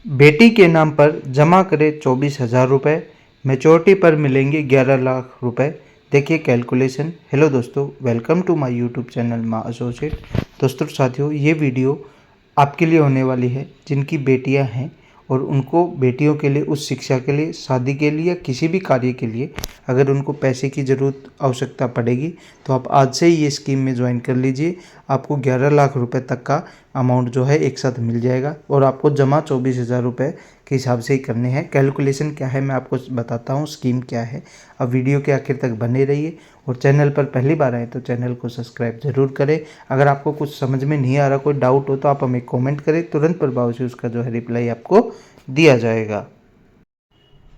बेटी के नाम पर जमा करें 24,000 रुपये, मैच्योरिटी पर मिलेंगे 11 लाख रुपए। देखिए कैलकुलेशन। हेलो दोस्तों, welcome to my YouTube channel Maa associate. दोस्तों साथियों, ये वीडियो आपके लिए होने वाली है जिनकी बेटियां हैं और उनको बेटियों के लिए उस शिक्षा के लिए, शादी के लिए या किसी भी कार्य के लिए अगर उनको पैसे की ज़रूरत आवश्यकता पड़ेगी तो आप आज से ही ये स्कीम में ज्वाइन कर लीजिए। आपको 11 लाख रुपए तक का अमाउंट जो है एक साथ मिल जाएगा और आपको जमा 24,000 रुपये के हिसाब से ही करने हैं। कैलकुलेशन क्या है मैं आपको बताता हूँ, स्कीम क्या है। अब वीडियो के आखिर तक बने रहिए और चैनल पर पहली बार आए तो चैनल को सब्सक्राइब जरूर करें। अगर आपको कुछ समझ में नहीं आ रहा, कोई डाउट हो तो आप हमें कमेंट करें, तुरंत प्रभाव से उसका जो है रिप्लाई आपको दिया जाएगा।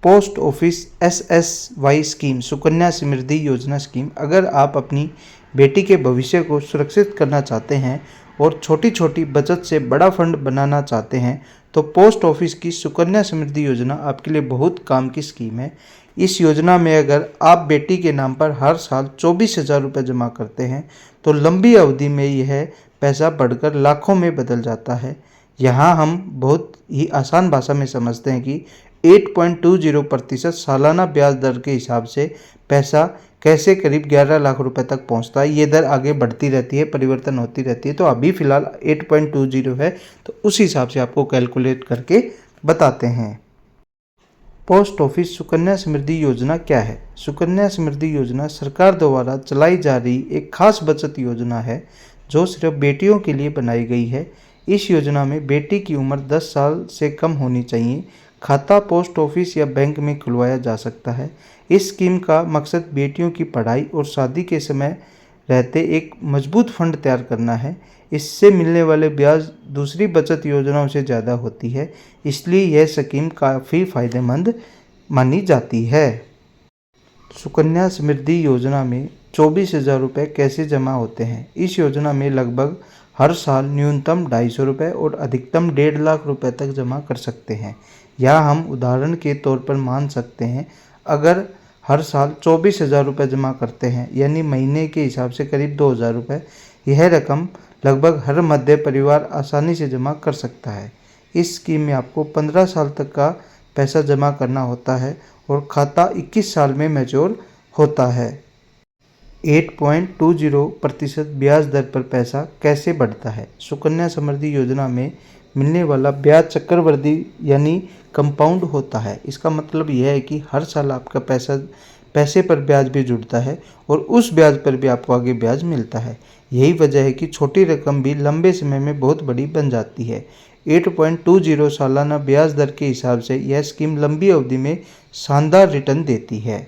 Post office SSY scheme, Sukanya Samriddhi Yojana scheme. अगर आप अपनी बेटी के भविष्य को सुरक्षित करना चाहते हैं और छोटी छोटी बचत से बड़ा फंड बनाना चाहते हैं तो पोस्ट ऑफिस की सुकन्या समृद्धि योजना आपके लिए बहुत काम की स्कीम है। इस योजना में अगर आप बेटी के नाम पर हर साल 24,000 रुपये जमा करते हैं तो लंबी अवधि में यह पैसा बढ़कर लाखों में बदल जाता है। यहाँ हम बहुत ही आसान भाषा में समझते हैं कि 8.20% सालाना ब्याज दर के हिसाब से पैसा कैसे करीब 11 लाख रुपए तक पहुंचता है। ये दर आगे बढ़ती रहती है, परिवर्तन होती रहती है। तो अभी फिलहाल 8.20 है, तो उस हिसाब से आपको कैलकुलेट करके बताते हैं। पोस्ट ऑफिस सुकन्या समृद्धि योजना क्या है? सुकन्या समृद्धि योजना सरकार द्वारा चलाई जा रही एक खास बचत योजना है जो सिर्फ बेटियों के लिए बनाई गई है। इस योजना में बेटी की उम्र 10 साल से कम होनी चाहिए। खाता पोस्ट ऑफिस या बैंक में खुलवाया जा सकता है। इस स्कीम का मकसद बेटियों की पढ़ाई और शादी के समय रहते एक मजबूत फंड तैयार करना है। इससे मिलने वाले ब्याज दूसरी बचत योजनाओं से ज़्यादा होती है, इसलिए यह स्कीम काफ़ी फायदेमंद मानी जाती है। सुकन्या समृद्धि योजना में 24,000 रुपये कैसे जमा होते हैं? इस योजना में लगभग हर साल न्यूनतम 250 रुपये और अधिकतम 1.5 लाख रुपये तक जमा कर सकते हैं। या हम उदाहरण के तौर पर मान सकते हैं, अगर हर साल 24,000 रुपये जमा करते हैं यानी महीने के हिसाब से करीब 2,000 रुपये, यह रकम लगभग हर मध्य परिवार आसानी से जमा कर सकता है। इस स्कीम में आपको 15 साल तक का पैसा जमा करना होता है और खाता 21 साल में मैच्योर होता है। 8.20% ब्याज दर पर पैसा कैसे बढ़ता है? सुकन्या समृद्धि योजना में मिलने वाला ब्याज चक्रवृद्धि यानी कंपाउंड होता है। इसका मतलब यह है कि हर साल आपका पैसे पर ब्याज भी जुड़ता है और उस ब्याज पर भी आपको आगे ब्याज मिलता है। यही वजह है कि छोटी रकम भी लंबे समय में बहुत बड़ी बन जाती है। 8.20 सालाना ब्याज दर के हिसाब से यह स्कीम लंबी अवधि में शानदार रिटर्न देती है।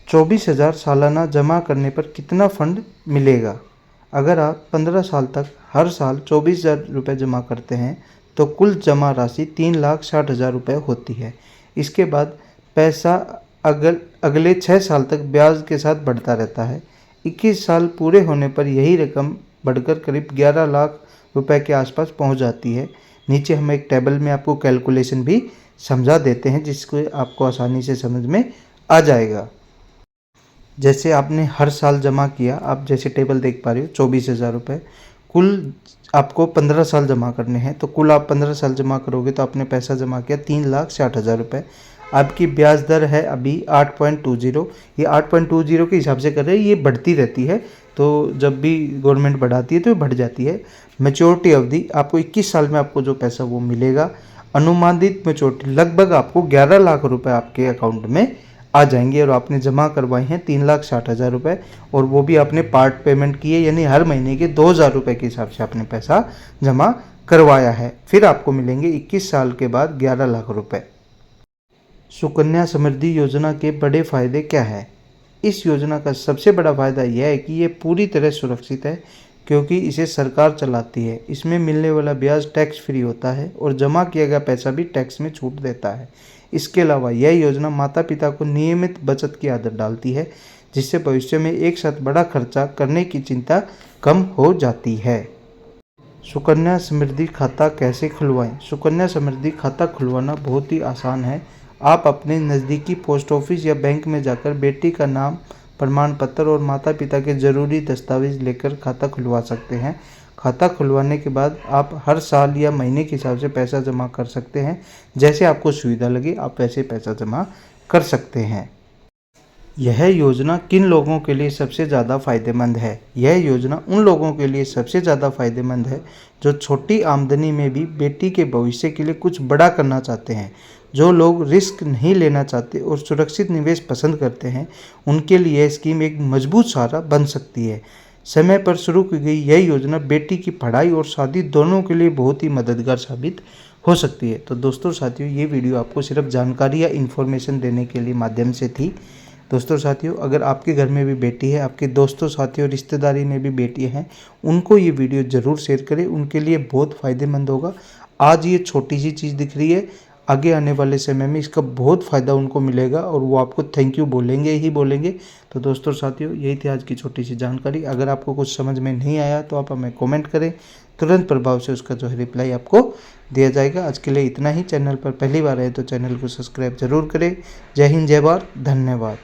24,000 सालाना जमा करने पर कितना फंड मिलेगा? अगर आप 15 साल तक हर साल 24,000 रुपये जमा करते हैं तो कुल जमा राशि 3,60,000 रुपये होती है। इसके बाद पैसा अगले 6 साल तक ब्याज के साथ बढ़ता रहता है। 21 साल पूरे होने पर यही रकम बढ़कर करीब 11 लाख रुपए के आसपास पहुंच जाती है। नीचे हम एक टेबल में आपको कैलकुलेशन भी समझा देते हैं जिसको आपको आसानी से समझ में आ जाएगा। जैसे आपने हर साल जमा किया, आप जैसे टेबल देख पा रहे हो 24,000 रुपये, कुल आपको 15 साल जमा करने हैं तो कुल आप 15 साल जमा करोगे तो आपने पैसा जमा किया 3,60,000 रुपये। आपकी ब्याज दर है अभी 8.20। ये 8.20 के हिसाब से कर रहे हैं, ये बढ़ती रहती है, तो जब भी गवर्नमेंट बढ़ाती है तो ये बढ़ जाती है। मैच्योरिटी अवधि आपको 21 साल में आपको जो पैसा वो मिलेगा। अनुमानित मैच्योरिटी लगभग आपको 11 लाख रुपये आपके अकाउंट में आ जाएंगे और आपने जमा करवाए हैं 3,60,000 रुपये और वो भी आपने पार्ट पेमेंट किए यानी हर महीने के 2,000 रुपये के हिसाब से आपने पैसा जमा करवाया है। फिर आपको मिलेंगे 21 साल के बाद 11 लाख रुपये। सुकन्या समृद्धि योजना के बड़े फायदे क्या है? इस योजना का सबसे बड़ा फायदा यह है कि ये पूरी तरह सुरक्षित है क्योंकि इसे सरकार चलाती है। इसमें मिलने वाला ब्याज टैक्स फ्री होता है और जमा किया गया पैसा भी टैक्स में छूट देता है। इसके अलावा यह योजना माता पिता को नियमित बचत की आदत डालती है जिससे भविष्य में एक साथ बड़ा खर्चा करने की चिंता कम हो जाती है। सुकन्या समृद्धि खाता कैसे खुलवाएं? सुकन्या समृद्धि खाता खुलवाना बहुत ही आसान है। आप अपने नज़दीकी पोस्ट ऑफिस या बैंक में जाकर बेटी का नाम, प्रमाण पत्र और माता पिता के ज़रूरी दस्तावेज लेकर खाता खुलवा सकते हैं। खाता खुलवाने के बाद आप हर साल या महीने के हिसाब से पैसा जमा कर सकते हैं। जैसे आपको सुविधा लगे आप वैसे पैसा जमा कर सकते हैं। यह योजना किन लोगों के लिए सबसे ज़्यादा फायदेमंद है? यह योजना उन लोगों के लिए सबसे ज़्यादा फायदेमंद है जो छोटी आमदनी में भी बेटी के भविष्य के लिए कुछ बड़ा करना चाहते हैं। जो लोग रिस्क नहीं लेना चाहते और सुरक्षित निवेश पसंद करते हैं, उनके लिए यह स्कीम एक मजबूत सहारा बन सकती है। समय पर शुरू की गई यह योजना बेटी की पढ़ाई और शादी दोनों के लिए बहुत ही मददगार साबित हो सकती है। तो दोस्तों साथियों, ये वीडियो आपको सिर्फ जानकारी या इन्फॉर्मेशन देने के लिए माध्यम से थी। दोस्तों साथियों, अगर आपके घर में भी बेटी है, आपके दोस्तों साथियों रिश्तेदारी में भी बेटियां हैं, उनको ये वीडियो ज़रूर शेयर करें, उनके लिए बहुत फ़ायदेमंद होगा। आज ये छोटी सी चीज़ दिख रही है, आगे आने वाले समय में इसका बहुत फ़ायदा उनको मिलेगा और वो आपको थैंक यू बोलेंगे ही बोलेंगे। तो दोस्तों साथियों, यही थी आज की छोटी सी जानकारी। अगर आपको कुछ समझ में नहीं आया तो आप हमें कमेंट करें, तुरंत प्रभाव से उसका जो है रिप्लाई आपको दिया जाएगा। आज के लिए इतना ही। चैनल पर पहली बार आए तो चैनल को सब्सक्राइब जरूर करें। जय हिंद, जय भारत, धन्यवाद।